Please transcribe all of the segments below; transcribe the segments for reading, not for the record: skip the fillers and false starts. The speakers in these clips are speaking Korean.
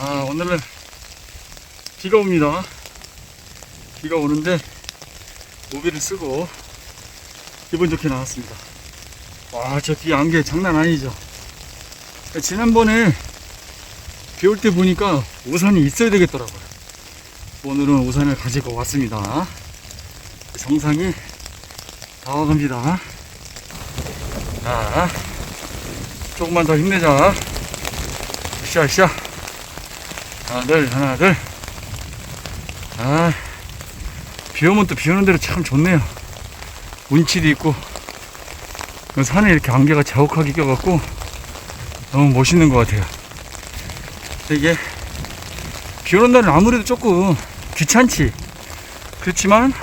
오늘은 비가 옵니다. 비가 오는데 우비를 쓰고 기분 좋게 나왔습니다. 와, 저 비 안개 장난 아니죠? 지난번에 비 올 때 보니까 우산이 있어야 되겠더라고요. 오늘은 우산을 가지고 왔습니다. 정상이 다가갑니다. 자, 조금만 더 힘내자. 으쌰으쌰. 하나 둘. 비 오면 또 비 오는 대로 참 좋네요. 운치도 있고 산에 이렇게 안개가 자욱하게 껴갖고 너무 멋있는 것 같아요. 이게 비 오는 날은 아무래도 조금 귀찮지. 그렇지만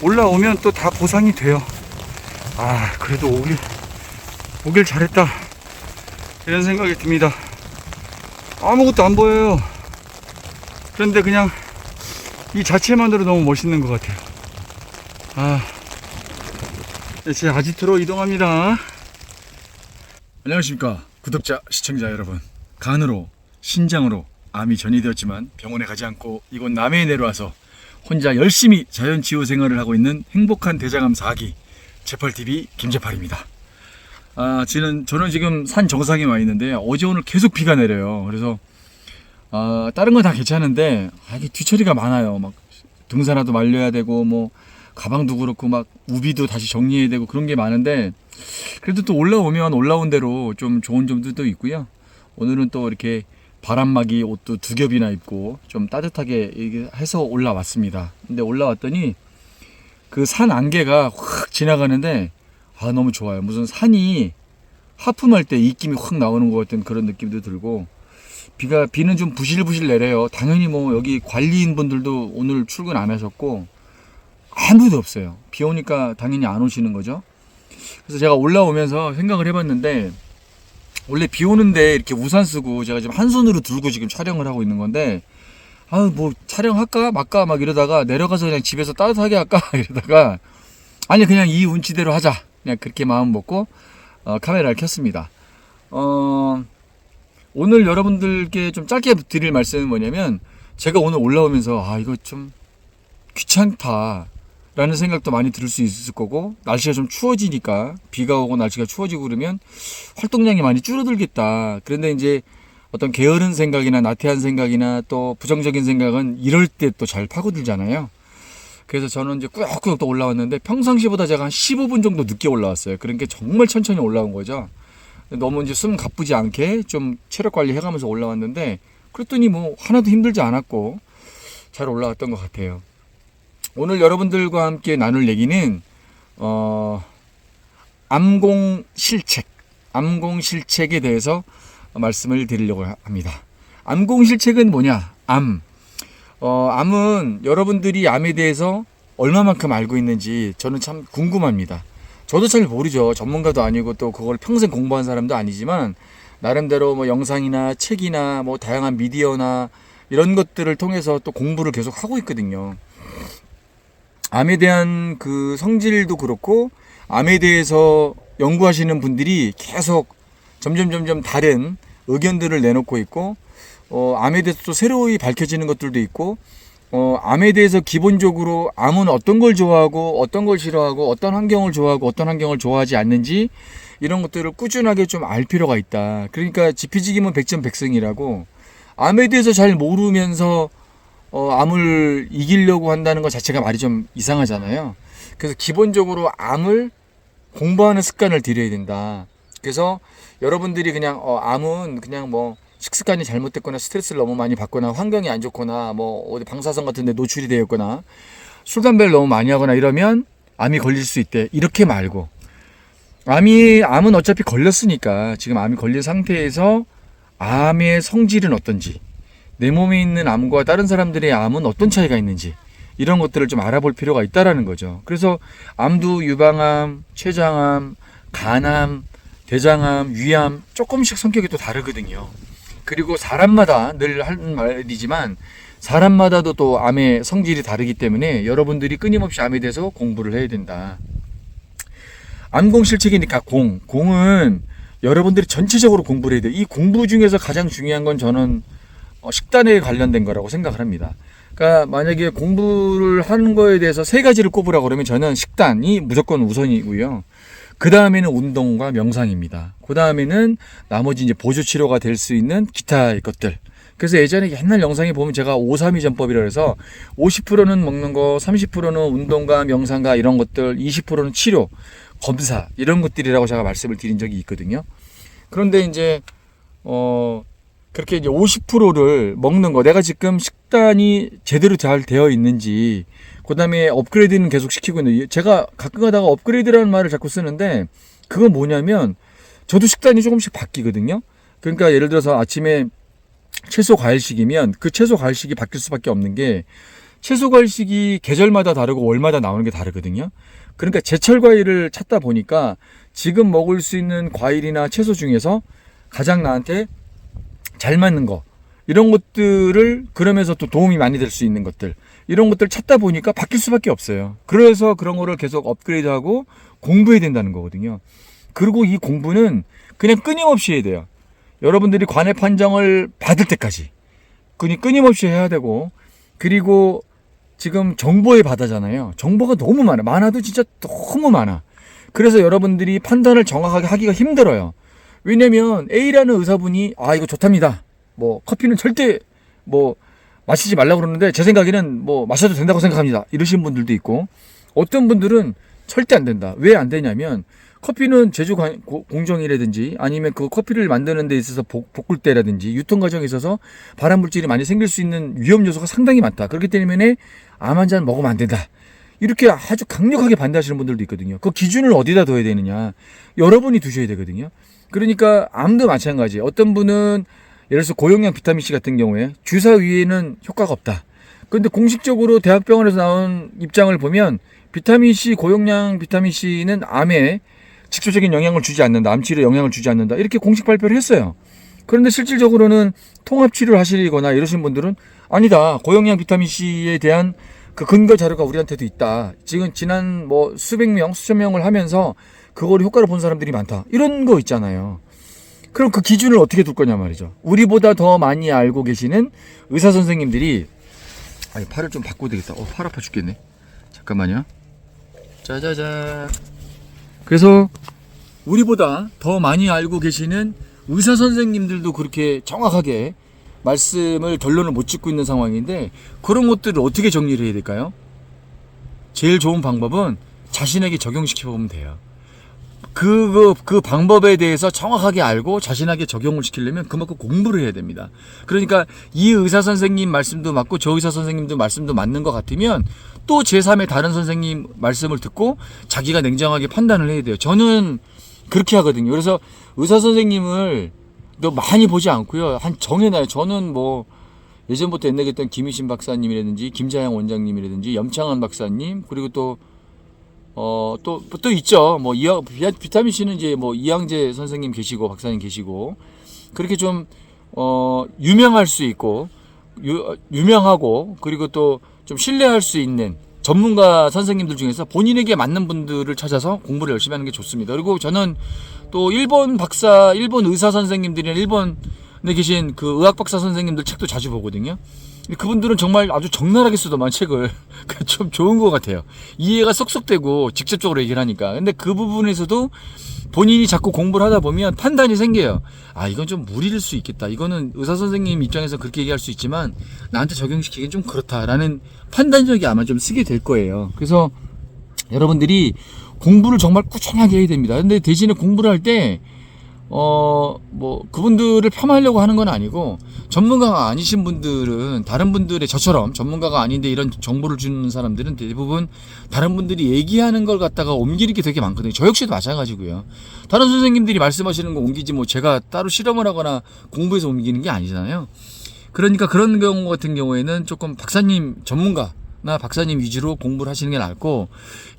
올라오면 또 다 보상이 돼요. 그래도 오길 잘했다, 이런 생각이 듭니다. 아무것도 안 보여요. 그런데 그냥 이 자체만으로 너무 멋있는 것 같아요. 제 아지트로 이동합니다. 안녕하십니까 구독자 시청자 여러분. 간으로 신장으로 암이 전이되었지만 병원에 가지 않고 이곳 남해에 내려와서 혼자 열심히 자연치유 생활을 하고 있는 행복한 대장암 4기 재팔TV 김재팔입니다. 저는 지금 산 정상에 와 있는데 어제 오늘 계속 비가 내려요. 그래서 다른 건 다 괜찮은데 이게 뒤처리가 많아요. 막 등산화도 말려야 되고 뭐 가방도 그렇고 막 우비도 다시 정리해야 되고 그런 게 많은데, 그래도 또 올라오면 올라온 대로 좀 좋은 점들도 있고요. 오늘은 또 이렇게 바람막이 옷도 2겹이나 입고 좀 따뜻하게 해서 올라왔습니다. 근데 올라왔더니 그 산 안개가 확 지나가는데 너무 좋아요. 무슨 산이 하품할 때 입김이 확 나오는 것 같은 그런 느낌도 들고, 비는 좀 부실부실 내려요. 당연히 뭐 여기 관리인 분들도 오늘 출근 안 하셨고 아무도 없어요. 비 오니까 당연히 안 오시는 거죠. 그래서 제가 올라오면서 생각을 해봤는데, 원래 비 오는데 이렇게 우산 쓰고 제가 지금 한 손으로 들고 지금 촬영을 하고 있는 건데, 뭐 촬영할까 말까 막 이러다가 내려가서 그냥 집에서 따뜻하게 할까 이러다가 아니 그냥 이 운치대로 하자, 그냥 그렇게 마음 먹고 카메라를 켰습니다. 오늘 여러분들께 좀 짧게 드릴 말씀은 뭐냐면, 제가 오늘 올라오면서 이거 좀 귀찮다 라는 생각도 많이 들을 수 있을 거고, 날씨가 좀 추워지니까, 비가 오고 날씨가 추워지고 그러면 활동량이 많이 줄어들겠다. 그런데 이제 어떤 게으른 생각이나 나태한 생각이나 또 부정적인 생각은 이럴 때 또 잘 파고들잖아요. 그래서 저는 이제 꾸역꾸역 또 올라왔는데 평상시보다 제가 한 15분 정도 늦게 올라왔어요. 그러니까 정말 천천히 올라온 거죠. 너무 이제 숨 가쁘지 않게 좀 체력 관리 해가면서 올라왔는데, 그랬더니 뭐 하나도 힘들지 않았고 잘 올라왔던 것 같아요. 오늘 여러분들과 함께 나눌 얘기는 암공실책에 대해서 말씀을 드리려고 합니다. 암공실책은 뭐냐? 암은 여러분들이 암에 대해서 얼마만큼 알고 있는지 저는 참 궁금합니다. 저도 잘 모르죠. 전문가도 아니고 또 그걸 평생 공부한 사람도 아니지만, 나름대로 뭐 영상이나 책이나 뭐 다양한 미디어나 이런 것들을 통해서 또 공부를 계속 하고 있거든요. 암에 대한 그 성질도 그렇고, 암에 대해서 연구하시는 분들이 계속 점점 다른 의견들을 내놓고 있고, 암에 대해서 또 새로이 밝혀지는 것들도 있고, 암에 대해서 기본적으로 암은 어떤 걸 좋아하고 어떤 걸 싫어하고 어떤 환경을 좋아하고 어떤 환경을 좋아하지 않는지, 이런 것들을 꾸준하게 좀 알 필요가 있다. 그러니까 지피지기면 백전백승이라고, 암에 대해서 잘 모르면서 암을 이기려고 한다는 것 자체가 말이 좀 이상하잖아요. 그래서 기본적으로 암을 공부하는 습관을 들여야 된다. 그래서 여러분들이 그냥 암은 그냥 뭐 식습관이 잘못됐거나 스트레스를 너무 많이 받거나 환경이 안 좋거나 뭐 어디 방사선 같은 데 노출이 되었거나 술 담배를 너무 많이 하거나 이러면 암이 걸릴 수 있대, 이렇게 말고, 암은 어차피 걸렸으니까 지금 암이 걸린 상태에서 암의 성질은 어떤지, 내 몸에 있는 암과 다른 사람들의 암은 어떤 차이가 있는지, 이런 것들을 좀 알아볼 필요가 있다라는 거죠. 그래서 암도 유방암, 췌장암, 간암, 대장암, 위암 조금씩 성격이 또 다르거든요. 그리고 사람마다 늘 하는 말이지만 사람마다도 또 암의 성질이 다르기 때문에 여러분들이 끊임없이 암에 대해서 공부를 해야 된다. 암공실책이니까 공은 여러분들이 전체적으로 공부를 해야 돼요. 이 공부 중에서 가장 중요한 건 저는 식단에 관련된 거라고 생각을 합니다. 그러니까 만약에 공부를 하는 거에 대해서 세 가지를 꼽으라고 그러면 저는 식단이 무조건 우선이고요. 그 다음에는 운동과 명상입니다. 그 다음에는 나머지 이제 보조 치료가 될 수 있는 기타의 것들. 그래서 예전에 옛날 영상에 보면 제가 5-3-2전법이라고 해서 50%는 먹는 거, 30%는 운동과 명상과 이런 것들, 20%는 치료, 검사 이런 것들이라고 제가 말씀을 드린 적이 있거든요. 그런데 이제 그렇게 이제 50%를 먹는 거, 내가 지금 식단이 제대로 잘 되어 있는지, 그 다음에 업그레이드는 계속 시키고 있는데, 제가 가끔 가다가 업그레이드라는 말을 자꾸 쓰는데, 그건 뭐냐면, 저도 식단이 조금씩 바뀌거든요. 그러니까 예를 들어서 아침에 채소 과일식이면 그 채소 과일식이 바뀔 수밖에 없는 게, 채소 과일식이 계절마다 다르고 월마다 나오는 게 다르거든요. 그러니까 제철 과일을 찾다 보니까 지금 먹을 수 있는 과일이나 채소 중에서 가장 나한테 잘 맞는 거, 이런 것들을, 그러면서 또 도움이 많이 될 수 있는 것들, 이런 것들 찾다 보니까 바뀔 수밖에 없어요. 그래서 그런 거를 계속 업그레이드하고 공부해야 된다는 거거든요. 그리고 이 공부는 그냥 끊임없이 해야 돼요. 여러분들이 관의 판정을 받을 때까지 끊임없이 해야 되고, 그리고 지금 정보의 바다잖아요. 정보가 너무 많아도 진짜 너무 많아. 그래서 여러분들이 판단을 정확하게 하기가 힘들어요. 왜냐면 A라는 의사분이 이거 좋답니다, 뭐 커피는 절대 뭐 마시지 말라고 그러는데 제 생각에는 뭐 마셔도 된다고 생각합니다, 이러신 분들도 있고, 어떤 분들은 절대 안 된다. 왜 안 되냐면 커피는 제조 공정이라든지 아니면 그 커피를 만드는 데 있어서 볶을 때라든지 유통 과정에 있어서 발암 물질이 많이 생길 수 있는 위험 요소가 상당히 많다. 그렇기 때문에 암 환자는 먹으면 안 된다, 이렇게 아주 강력하게 반대하시는 분들도 있거든요. 그 기준을 어디다 둬야 되느냐, 여러분이 두셔야 되거든요. 그러니까 암도 마찬가지. 어떤 분은 예를 들어서 고용량 비타민C 같은 경우에 주사 위에는 효과가 없다. 그런데 공식적으로 대학병원에서 나온 입장을 보면 비타민C, 고용량 비타민C는 암에 직접적인 영향을 주지 않는다, 암치료에 영향을 주지 않는다, 이렇게 공식 발표를 했어요. 그런데 실질적으로는 통합치료를 하시거나 이러신 분들은 아니다, 고용량 비타민C에 대한 그 근거 자료가 우리한테도 있다, 지금 지난 뭐 수백 명, 수천 명을 하면서 그걸 효과를 본 사람들이 많다, 이런 거 있잖아요. 그럼 그 기준을 어떻게 둘 거냐 말이죠. 우리보다 더 많이 알고 계시는 의사 선생님들이, 팔을 좀 바꿔야 되겠다. 팔 아파 죽겠네. 잠깐만요. 짜자자. 그래서 우리보다 더 많이 알고 계시는 의사 선생님들도 그렇게 정확하게 말씀을, 결론을 못 짓고 있는 상황인데, 그런 것들을 어떻게 정리를 해야 될까요? 제일 좋은 방법은 자신에게 적용시켜 보면 돼요. 그 방법에 대해서 정확하게 알고 자신에게 적용을 시키려면 그만큼 공부를 해야 됩니다. 그러니까 이 의사 선생님 말씀도 맞고 저 의사 선생님도 말씀도 맞는 것 같으면 또 제3의 다른 선생님 말씀을 듣고 자기가 냉정하게 판단을 해야 돼요. 저는 그렇게 하거든요. 그래서 의사 선생님을 너 많이 보지 않고요, 한 정해놔요. 저는 뭐 예전부터 옛날에 했던 김희신 박사님이라든지 김자영 원장님이라든지 염창한 박사님, 그리고 또 있죠. 뭐 비타민C는 이제 뭐 이양재 선생님 계시고 박사님 계시고, 그렇게 좀 유명할 수 있고 유명하고, 그리고 또 좀 신뢰할 수 있는 전문가 선생님들 중에서 본인에게 맞는 분들을 찾아서 공부를 열심히 하는 게 좋습니다. 그리고 저는 또 일본 의사 선생님들이나 일본에 계신 그 의학 박사 선생님들 책도 자주 보거든요. 그분들은 정말 아주 적나라하게 쓰더만 책을. 좀 좋은 것 같아요. 이해가 쏙쏙 되고 직접적으로 얘기를 하니까. 근데 그 부분에서도 본인이 자꾸 공부를 하다 보면 판단이 생겨요. 이건 좀 무리일 수 있겠다, 이거는 의사 선생님 입장에서 그렇게 얘기할 수 있지만 나한테 적용시키기엔 좀 그렇다라는 판단력이 아마 좀 쓰게 될 거예요. 그래서 여러분들이 공부를 정말 꾸준하게 해야 됩니다. 근데 대신에 공부를 할 때 뭐 그분들을 폄하하려고 하는 건 아니고, 전문가가 아니신 분들은, 다른 분들의, 저처럼 전문가가 아닌데 이런 정보를 주는 사람들은 대부분 다른 분들이 얘기하는 걸 갖다가 옮기는 게 되게 많거든요. 저 역시도 마찬가지고요. 다른 선생님들이 말씀하시는 거 옮기지 뭐 제가 따로 실험을 하거나 공부해서 옮기는 게 아니잖아요. 그러니까 그런 경우 같은 경우에는 조금 박사님, 전문가 박사님 위주로 공부를 하시는 게 낫고,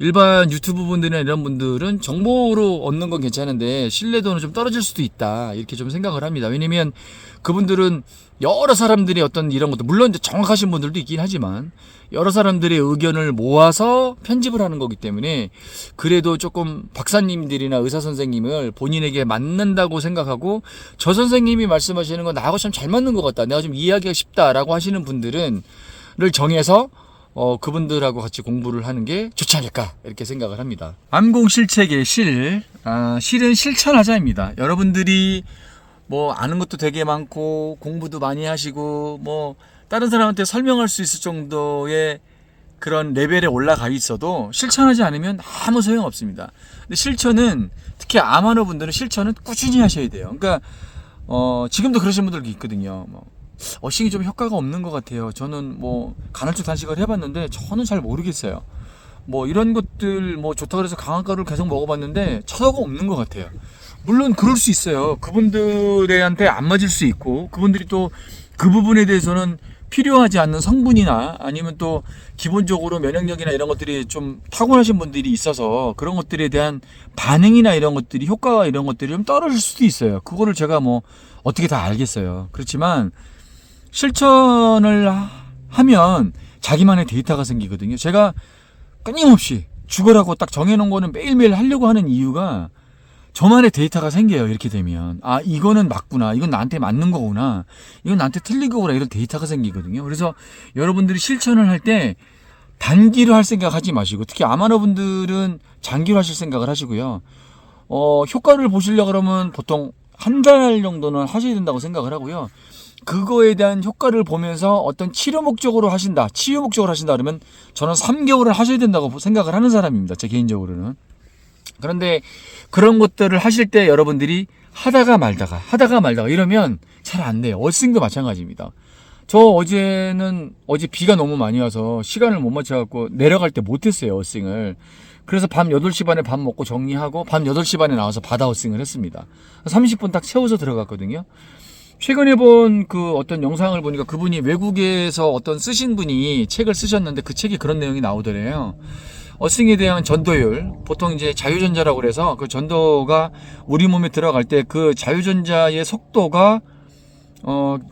일반 유튜브 분들이나 이런 분들은 정보로 얻는 건 괜찮은데 신뢰도는 좀 떨어질 수도 있다, 이렇게 좀 생각을 합니다. 왜냐면 그분들은 여러 사람들이 어떤 이런 것도, 물론 이제 정확하신 분들도 있긴 하지만 여러 사람들의 의견을 모아서 편집을 하는 거기 때문에 그래도 조금 박사님들이나 의사 선생님을 본인에게 맞는다고 생각하고, 저 선생님이 말씀하시는 건 나하고 참 잘 맞는 것 같다, 내가 좀 이해하기가 쉽다라고 하시는 분들은 를 정해서 그분들하고 같이 공부를 하는 게 좋지 않을까, 이렇게 생각을 합니다. 암공실책의 실은 실천하자입니다. 여러분들이 뭐 아는 것도 되게 많고 공부도 많이 하시고 뭐 다른 사람한테 설명할 수 있을 정도의 그런 레벨에 올라가 있어도 실천하지 않으면 아무 소용 없습니다. 근데 실천은, 특히 암환호 분들은 실천은 꾸준히 하셔야 돼요. 그러니까 지금도 그러신 분들도 있거든요. 뭐 어싱이 좀 효과가 없는 것 같아요. 저는 뭐 간헐적 단식을 해봤는데 저는 잘 모르겠어요. 뭐 이런 것들 뭐 좋다 그래서 강화가루를 계속 먹어봤는데 처가 없는 것 같아요. 물론 그럴 수 있어요. 그분들한테 안 맞을 수 있고, 그분들이 또 그 부분에 대해서는 필요하지 않는 성분이나 아니면 또 기본적으로 면역력이나 이런 것들이 좀 타고나신 분들이 있어서 그런 것들에 대한 반응이나 이런 것들이, 효과와 이런 것들이 좀 떨어질 수도 있어요. 그거를 제가 뭐 어떻게 다 알겠어요. 그렇지만 실천을 하면 자기만의 데이터가 생기거든요. 제가 끊임없이 죽으라고 딱 정해놓은 거는 매일매일 하려고 하는 이유가, 저만의 데이터가 생겨요. 이렇게 되면 아, 이거는 맞구나, 이건 나한테 맞는 거구나, 이건 나한테 틀린 거구나, 이런 데이터가 생기거든요. 그래서 여러분들이 실천을 할 때 단기로 할 생각 하지 마시고, 특히 암환호 분들은 장기로 하실 생각을 하시고요. 효과를 보시려고 그러면 보통 한 달 정도는 하셔야 된다고 생각을 하고요. 그거에 대한 효과를 보면서 어떤 치료 목적으로 하신다, 치유 목적으로 하신다 그러면 저는 3개월을 하셔야 된다고 생각을 하는 사람입니다. 제 개인적으로는. 그런데 그런 것들을 하실 때 여러분들이 하다가 말다가 이러면 잘 안 돼요. 어싱도 마찬가지입니다. 저 어제 비가 너무 많이 와서 시간을 못 맞춰갖고 내려갈 때 못했어요, 어싱을. 그래서 밤 8시 반에 밥 먹고 정리하고 밤 8시 반에 나와서 바다 어싱을 했습니다. 30분 딱 채워서 들어갔거든요. 최근에 본 그 어떤 영상을 보니까 그분이 외국에서 어떤 쓰신 분이 책을 쓰셨는데 그 책에 그런 내용이 나오더래요. 어싱에 대한 전도율, 보통 이제 자유전자라고 그래서 그 전도가 우리 몸에 들어갈 때 그 자유전자의 속도가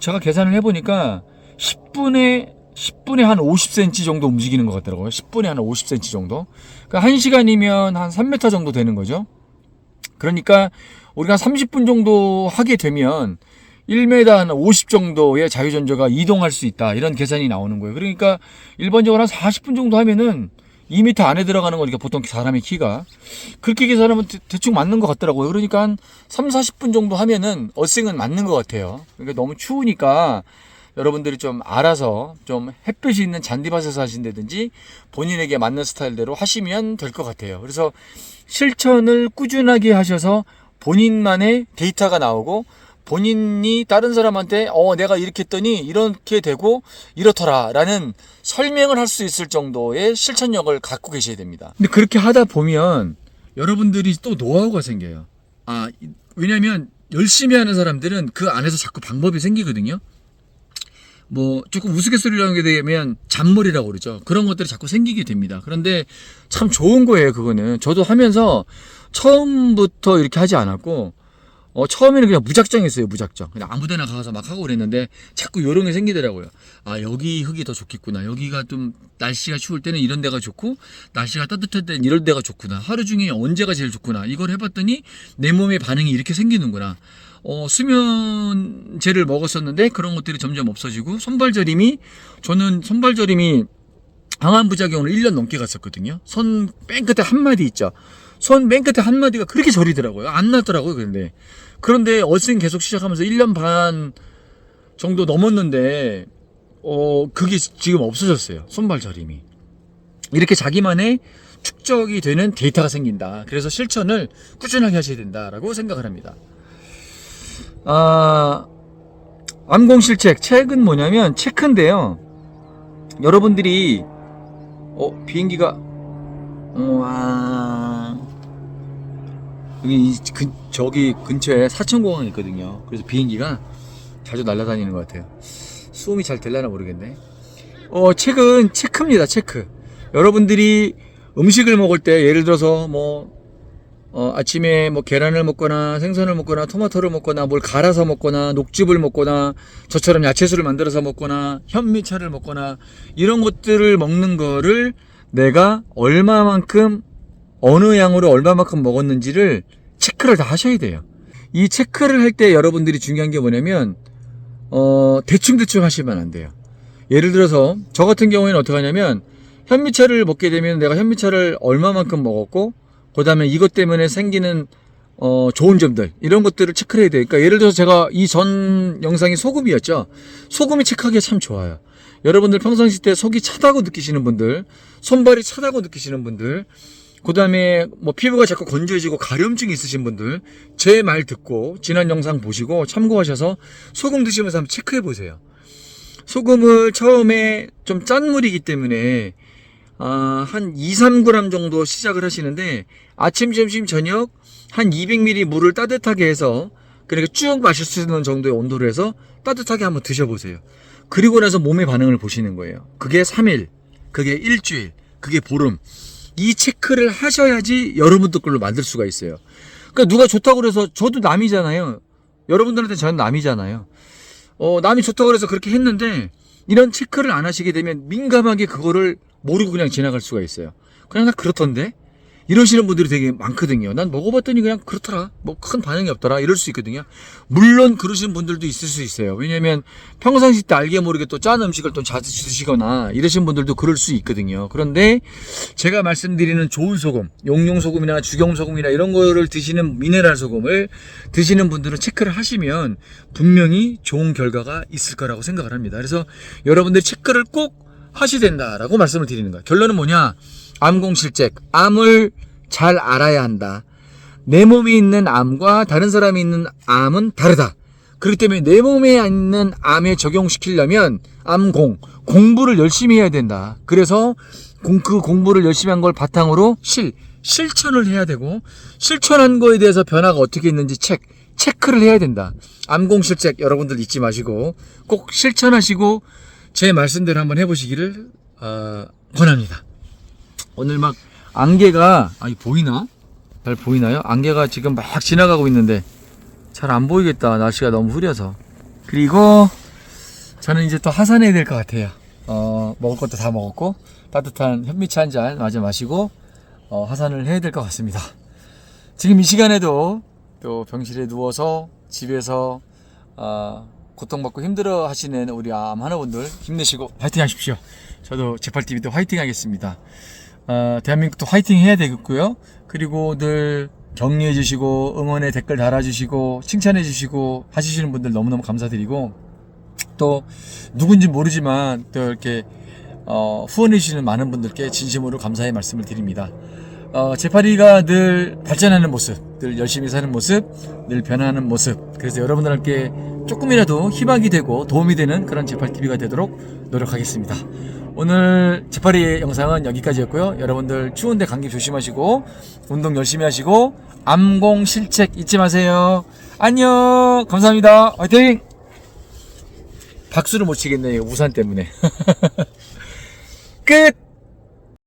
제가 계산을 해보니까 10분에 한 50cm 정도 움직이는 것 같더라고요. 10분에 한 50cm 정도. 그러니까 1시간이면 한 3m 정도 되는 거죠. 그러니까 우리가 30분 정도 하게 되면 1m 한 50 정도의 자유전자가 이동할 수 있다, 이런 계산이 나오는 거예요. 그러니까 일반적으로 한 40분 정도 하면은 2m 안에 들어가는 거니까, 보통 사람의 키가 그렇게 계산하면 대충 맞는 것 같더라고요. 그러니까 한 30-40분 정도 하면은 어싱은 맞는 것 같아요. 그러니까 너무 추우니까 여러분들이 좀 알아서 좀 햇볕이 있는 잔디밭에서 하신다든지 본인에게 맞는 스타일대로 하시면 될 것 같아요. 그래서 실천을 꾸준하게 하셔서 본인만의 데이터가 나오고, 본인이 다른 사람한테 내가 이렇게 했더니 이렇게 되고 이렇더라 라는 설명을 할 수 있을 정도의 실천력을 갖고 계셔야 됩니다. 근데 그렇게 하다 보면 여러분들이 또 노하우가 생겨요. 왜냐면 열심히 하는 사람들은 그 안에서 자꾸 방법이 생기거든요. 뭐 조금 우스갯소리를 하게 되면 잔머리라고 그러죠. 그런 것들이 자꾸 생기게 됩니다. 그런데 참 좋은 거예요, 그거는. 저도 하면서 처음부터 이렇게 하지 않았고, 처음에는 그냥 무작정 했어요, 무작정. 그냥 아무 데나 가서 막 하고 그랬는데 자꾸 요런 게 생기더라고요. 여기 흙이 더 좋겠구나. 여기가 좀 날씨가 추울 때는 이런 데가 좋고, 날씨가 따뜻할 때는 이런 데가 좋구나. 하루 중에 언제가 제일 좋구나. 이걸 해봤더니 내 몸의 반응이 이렇게 생기는구나. 수면제를 먹었었는데 그런 것들이 점점 없어지고, 저는 손발저림이 항암 부작용으로 1년 넘게 갔었거든요. 손 맨 끝에 한 마디 있죠. 손 맨 끝에 한 마디가 그렇게 저리더라고요. 안 났더라고요. 그런데 어싱 계속 시작하면서 1년 반 정도 넘었는데 그게 지금 없어졌어요. 손발 저림이. 이렇게 자기만의 축적이 되는 데이터가 생긴다. 그래서 실천을 꾸준하게 하셔야 된다라고 생각을 합니다. 암공실책 책은 뭐냐면 체크인데요. 여러분들이 비행기가 저기 근처에 사천공항이 있거든요. 그래서 비행기가 자주 날아다니는 것 같아요. 수음이 잘 되려나 모르겠네. 책은 체크입니다. 체크. 여러분들이 음식을 먹을 때 예를 들어서 아침에 계란을 먹거나 생선을 먹거나 토마토를 먹거나 뭘 갈아서 먹거나 녹즙을 먹거나 저처럼 야채술을 만들어서 먹거나 현미차를 먹거나 이런 것들을 먹는 거를 내가 얼마만큼 어느 양으로 얼마만큼 먹었는지를 체크를 다 하셔야 돼요. 이 체크를 할 때 여러분들이 중요한 게 뭐냐면 대충 하시면 안 돼요. 예를 들어서 저 같은 경우에는 어떻게 하냐면 현미차를 먹게 되면 내가 현미차를 얼마만큼 먹었고 그 다음에 이것 때문에 생기는 좋은 점들 이런 것들을 체크를 해야 돼요. 그러니까 예를 들어서 제가 이 전 영상이 소금이었죠. 소금이 체크하기가 참 좋아요. 여러분들 평상시 때 속이 차다고 느끼시는 분들, 손발이 차다고 느끼시는 분들, 그 다음에 피부가 자꾸 건조해지고 가려움증이 있으신 분들 제 말 듣고 지난 영상 보시고 참고하셔서 소금 드시면서 한번 체크해 보세요. 소금을 처음에 좀 짠 물이기 때문에 한 2-3g 정도 시작을 하시는데 아침, 점심, 저녁 한 200ml 물을 따뜻하게 해서 그러니까 쭉 마실 수 있는 정도의 온도로 해서 따뜻하게 한번 드셔보세요. 그리고 나서 몸의 반응을 보시는 거예요. 그게 3일, 그게 일주일, 그게 보름. 이 체크를 하셔야지 여러분들 걸로 만들 수가 있어요. 그러니까 누가 좋다고 그래서 저도 남이잖아요. 여러분들한테 저는 남이잖아요. 남이 좋다고 그래서 그렇게 했는데 이런 체크를 안 하시게 되면 민감하게 그거를 모르고 그냥 지나갈 수가 있어요. 그냥 나 그렇던데? 이러시는 분들이 되게 많거든요. 난 먹어봤더니 그냥 그렇더라. 큰 반응이 없더라. 이럴 수 있거든요. 물론 그러신 분들도 있을 수 있어요. 왜냐면 평상시 때 알게 모르게 또 짠 음식을 또 자주 드시거나 이러신 분들도 그럴 수 있거든요. 그런데 제가 말씀드리는 좋은 소금, 용용소금이나 죽용소금이나 이런 거를 드시는 미네랄 소금을 드시는 분들은 체크를 하시면 분명히 좋은 결과가 있을 거라고 생각을 합니다. 그래서 여러분들이 체크를 꼭 하셔야 된다라고 말씀을 드리는 거예요. 결론은 뭐냐? 암공실책, 암을 잘 알아야 한다. 내 몸에 있는 암과 다른 사람이 있는 암은 다르다. 그렇기 때문에 내 몸에 있는 암에 적용시키려면 공부를 열심히 해야 된다. 그래서 그 공부를 열심히 한 걸 바탕으로 실천을 해야 되고 실천한 거에 대해서 변화가 어떻게 있는지 체크를 해야 된다. 암공실책 여러분들 잊지 마시고 꼭 실천하시고 제 말씀대로 한번 해보시기를 권합니다. 오늘 막 안개가 보이나? 잘 보이나요? 안개가 지금 막 지나가고 있는데 잘 안 보이겠다. 날씨가 너무 흐려서. 그리고 저는 이제 또 하산해야 될 것 같아요. 먹을 것도 다 먹었고 따뜻한 현미차 한 잔 마저 마시고 하산을 해야 될 것 같습니다. 지금 이 시간에도 또 병실에 누워서 집에서 고통받고 힘들어 하시는 우리 암 환우분들 힘내시고 화이팅 하십시오. 저도 제팔TV도 화이팅 하겠습니다. 대한민국도 화이팅 해야 되겠고요. 그리고 늘 격려해 주시고 응원의 댓글 달아주시고 칭찬해 주시고 하시는 분들 너무너무 감사드리고 또 누군지 모르지만 또 이렇게 후원해 주시는 많은 분들께 진심으로 감사의 말씀을 드립니다. 제팔이가 늘 발전하는 모습, 늘 열심히 사는 모습, 늘 변화하는 모습, 그래서 여러분들께 조금이라도 희망이 되고 도움이 되는 그런 제팔TV가 되도록 노력하겠습니다. 오늘 제팔이 영상은 여기까지였고요. 여러분들 추운데 감기 조심하시고 운동 열심히 하시고 암공실책 잊지 마세요. 안녕. 감사합니다. 화이팅. 박수를 못 치겠네, 이거 우산 때문에. 끝.